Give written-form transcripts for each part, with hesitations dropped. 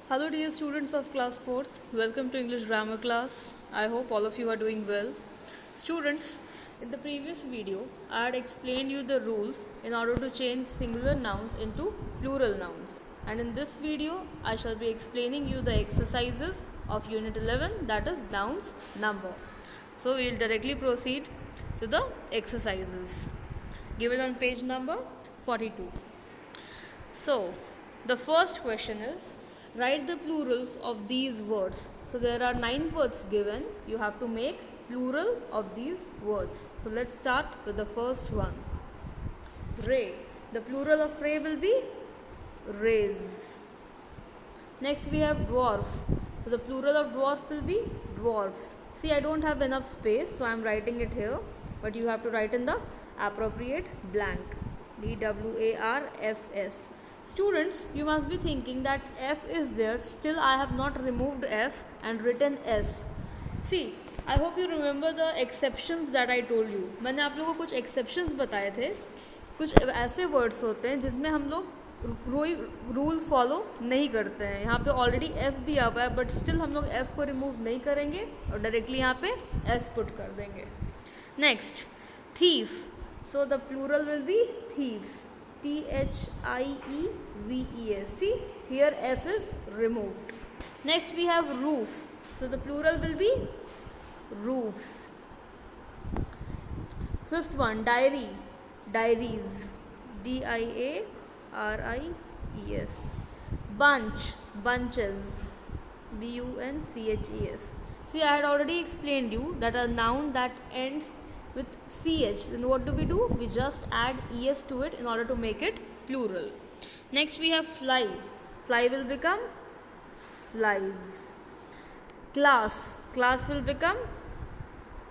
Hello dear students of class 4th, welcome to English grammar class. I hope all of you are doing well. Students, in the previous video, I had explained you the rules in order to change singular nouns into plural nouns. And in this video, I shall be explaining you the exercises of Unit 11, that is nouns number. So we will directly proceed to the exercises given on page number 42. So, the first question is, write the plurals of these words. So, there are 9 words given. You have to make plural of these words. So, let's start with the first one. Ray. The plural of ray will be rays. Next, we have dwarf. So, the plural of dwarf will be dwarfs. See, I don't have enough space, so I am writing it here. But you have to write in the appropriate blank. DWARFS. Students, you must be thinking that F is there, still I have not removed F and written S. See, I hope you remember the exceptions that I told you. मैंने आप लोगों को कुछ exceptions बताए थे. कुछ ऐसे words होते हैं जिनमें हम लोग रूल फॉलो नहीं करते हैं. यहाँ पे ऑलरेडी F दिया हुआ है, बट स्टिल हम लोग F को रिमूव नहीं करेंगे और डायरेक्टली यहाँ पे S पुट कर देंगे. Next, thief. So the plural will be thieves. THIEVES. See, here F is removed. Next we have roof. So the plural will be roofs. Fifth one, diary. Diaries. DIARIES. Bunch. Bunches. BUNCHES. See, I had already explained you that a noun that ends with CH, then what do? We just add ES to it in order to make it plural. Next we have fly. Fly will become flies. Class. Class will become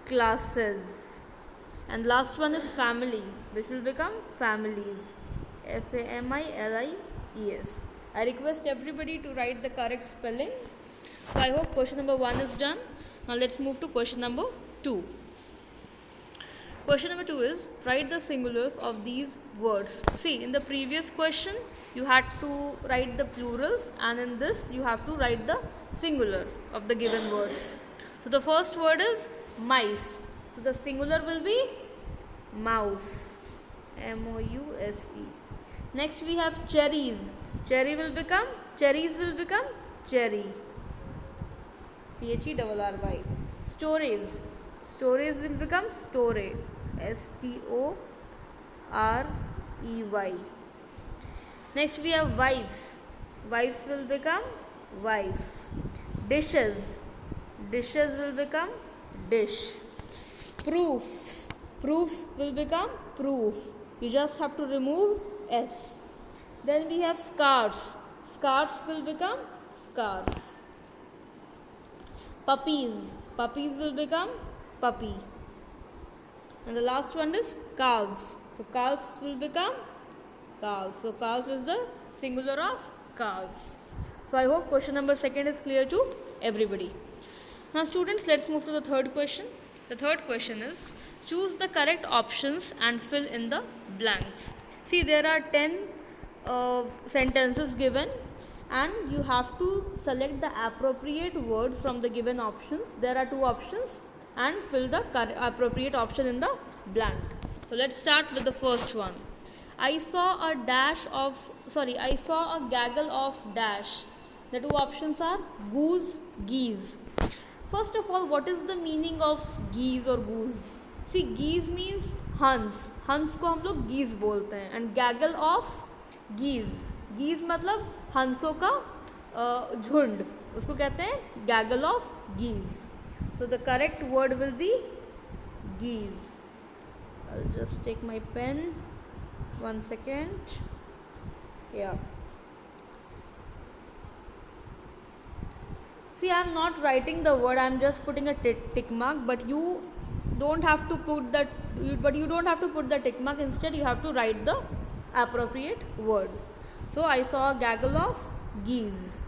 classes. And last one is family, which will become families. FAMILIES. I request everybody to write the correct spelling. So I hope question number 1 is done. Now let's move to question number 2. Question number 2 is, write the singulars of these words. See, in the previous question, you had to write the plurals, and in this, you have to write the singular of the given words. So, the first word is mice. So, the singular will be mouse. MOUSE. Next, we have cherries. Cherries will become cherry. CHERRY. Stories. Stories will become story. STOREY. Next we have wives. Wives will become wife. Dishes. Dishes will become dish. Proofs. Proofs will become proof. You just have to remove S. Then we have scarves. Scarves will become scarves. Puppies. Puppies will become puppy. And the last one is calves. So calves will become calves. So calves is the singular of calves. So I hope question number 2 is clear to everybody. Now students, let's move to the third question. The third question is, choose the correct options and fill in the blanks. See, there are 10 sentences given, and you have to select the appropriate word from the given options. There are 2 options, and fill the appropriate option in the blank. So let's start with the first one. I saw a gaggle of dash. The 2 options are goose, geese. First of all, what is the meaning of geese or goose? See, geese means हंस. हंस को हम लोग geese बोलते हैं. And gaggle of geese. Geese मतलब हंसों का झुंड. उसको कहते हैं gaggle of geese. So the correct word will be geese. I'll just take my pen. 1 second. Yeah. See, I am not writing the word. I am just putting a tick mark. But you don't have to put that. You don't have to put the tick mark. Instead, you have to write the appropriate word. So I saw a gaggle of geese.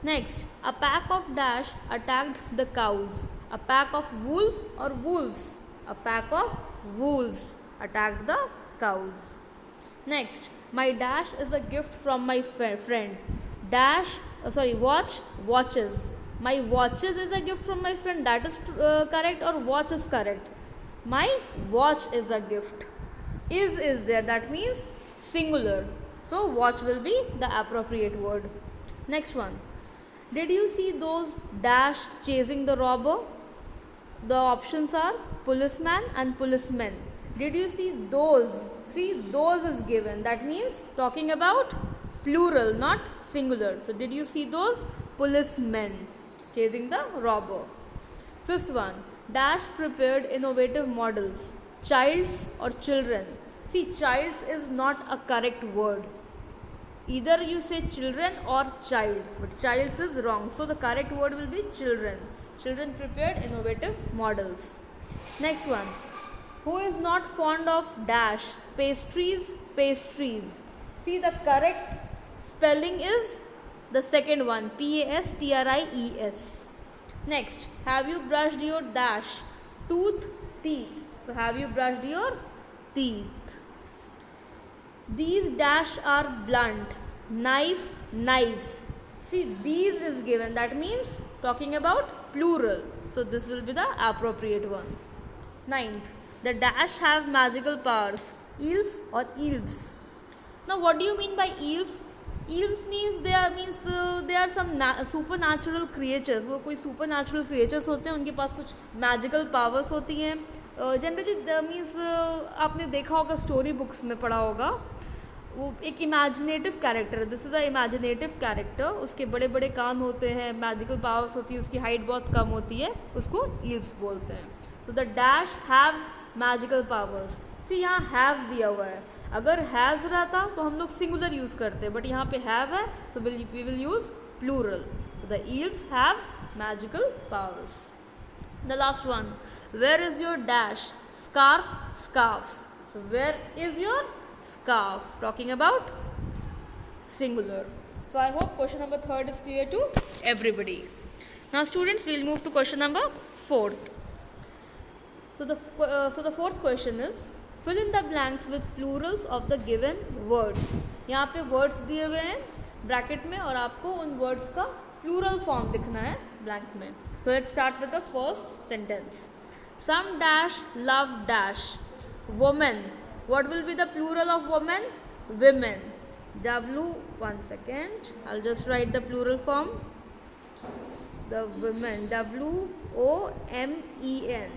Next, a pack of dash attacked the cows. A pack of wolves or wolves. A pack of wolves attacked the cows. Next, my dash is a gift from my friend. dash, watch, watches. My watches is a gift from my friend. That is correct, or watch is correct? My watch is a gift. Is there. That means singular. So watch will be the appropriate word. Next one. Did you see those dash chasing the robber? The options are policeman and policemen. Did you see those? See, those is given. That means talking about plural, not singular. So did you see those policemen chasing the robber? Fifth one. Dash prepared innovative models. Childs or children? See, childs is not a correct word. Either you say children or child, but childs is wrong. So the correct word will be children. Children prepared innovative models. Next one. Who is not fond of dash? Pastries, pastries. See, the correct spelling is the second one, Pastries. Next, have you brushed your dash? Tooth, teeth. So have you brushed your teeth? These dash are blunt. Knife, knives. See, these is given. That means talking about plural. So this will be the appropriate one. Ninth, the dash have magical powers. Elves or elves? Now what do you mean by elves? Elves means they are some supernatural creatures. वो कोई supernatural creatures होते हैं, उनके पास कुछ magical powers होती हैं. Generally means आपने देखा होगा, स्टोरी बुक्स में पढ़ा होगा, वो एक इमेजिनेटिव कैरेक्टर है. This is a imaginative character. उसके बड़े बड़े कान होते हैं, मैजिकल पावर्स होती है, उसकी हाइट बहुत कम होती है, उसको ईव्स बोलते हैं. So the dash have magical powers. See, यहाँ हैव दिया हुआ है. अगर हैज़ रहता तो हम लोग सिंगुलर यूज़ करते, बट यहाँ पे हैव है, so we will use plural. The elves have magical powers. The last one. Where is your dash? Scarf, scarves. So where is your scarf? Talking about singular. So I hope question number 3 is clear to everybody. Now students, we'll move to question number 4. So the fourth question is, fill in the blanks with plurals of the given words. यहाँ पे words दिए हुए हैं bracket में, और आपको उन words का plural form लिखना है blank में. So let's start with the first sentence. Some dash love dash. Woman. What will be the plural of woman? Women. One second. I'll just write the plural form. The women. WOMEN.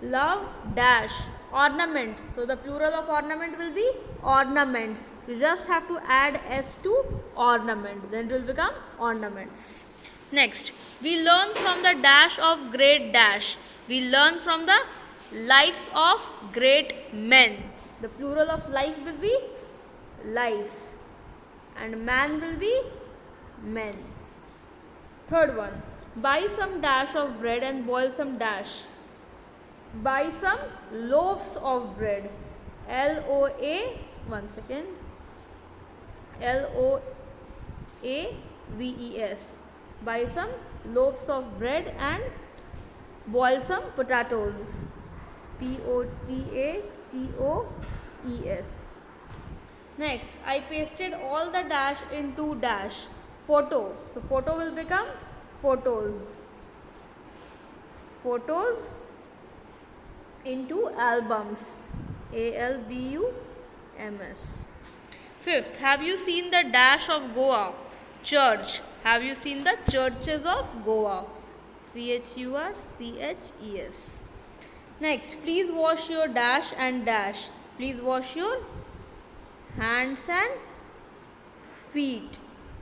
Love dash. Ornament. So the plural of ornament will be ornaments. You just have to add S to ornament. Then it will become ornaments. Next. We learn from the dash of great dash. We learn from the lives of great men. The plural of life will be lives, and man will be men. Third one. Buy some dash of bread and boil some dash. Buy some loaves of bread. One second. LOAVES. Buy some loaves of bread and boil some potatoes. POTATOES. Next, I pasted all the dash into dash. Photo. So photo will become photos. Photos into albums. ALBUMS. Fifth, have you seen the dash of Goa? Church. Have you seen the churches of Goa? CHURCHES. Next, please wash your dash and dash. Please wash your hands and feet.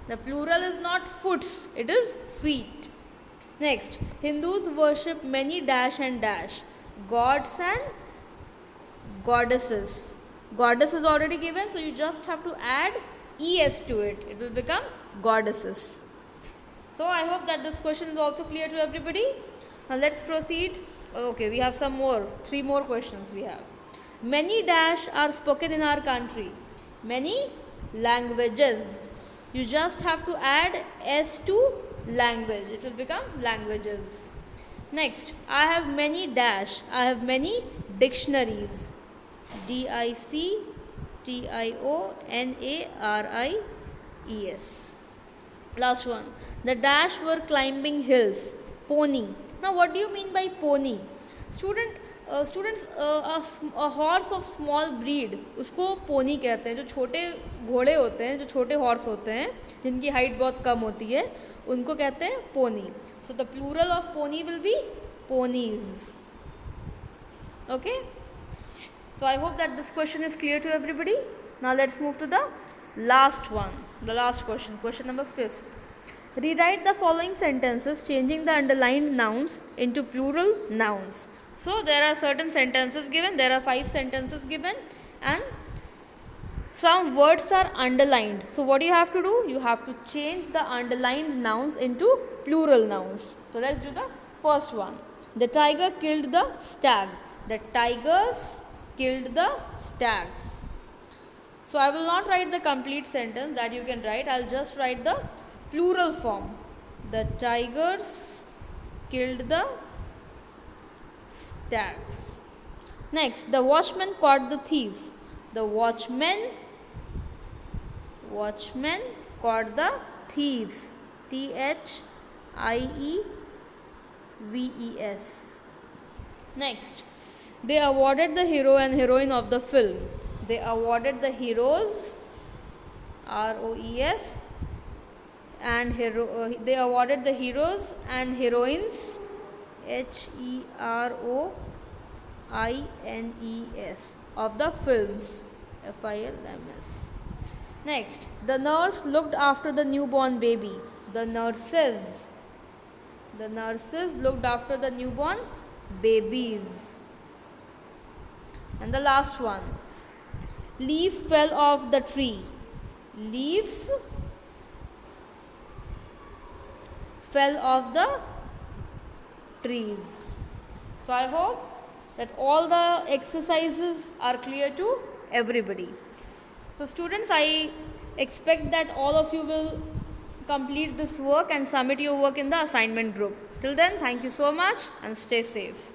The plural is not foots, it is feet. Next, Hindus worship many dash and dash. Gods and goddesses. Goddess is already given, so you just have to add ES to it. It will become goddesses. So I hope that this question is also clear to everybody. Now let's proceed. Okay, we have some more. 3 more questions we have. Many dash are spoken in our country. Many languages. You just have to add S to language. It will become languages. Next, I have many dash. I have many dictionaries. DICTIONARIES. Last one. The dash were climbing hills. Pony. Now what do you mean by pony? Students, a horse of small breed, उसको pony कहते हैं. जो छोटे घोड़े होते हैं, जो छोटे हॉर्स होते हैं, जिनकी हाइट बहुत कम होती है, उनको कहते हैं pony. So the plural of pony will be ponies. Okay? So I hope that this question is clear to everybody. Now let's move to the last one. The last question. Question number 5th. Rewrite the following sentences changing the underlined nouns into plural nouns. So there are certain sentences given. There are 5 sentences given and some words are underlined. So what do you have to do? You have to change the underlined nouns into plural nouns. So let's do the first one. The tiger killed the stag. The tigers killed the stags. So I will not write the complete sentence that you can write. I'll just write the plural form. The tigers killed the stags. Next, the watchman caught the thief. The watchmen caught the thieves. Thieves. Next, they awarded the hero and heroine of the film. They awarded the heroes, ROES, and they awarded the heroes and heroines, HEROINES, of the films, FILMS. Next, the nurse looked after the newborn baby. The nurses looked after the newborn babies. And the last one, leaf fell off the tree. Leaves fell off the trees. So I hope that all the exercises are clear to everybody. So students, I expect that all of you will complete this work and submit your work in the assignment group. Till then, thank you so much and stay safe.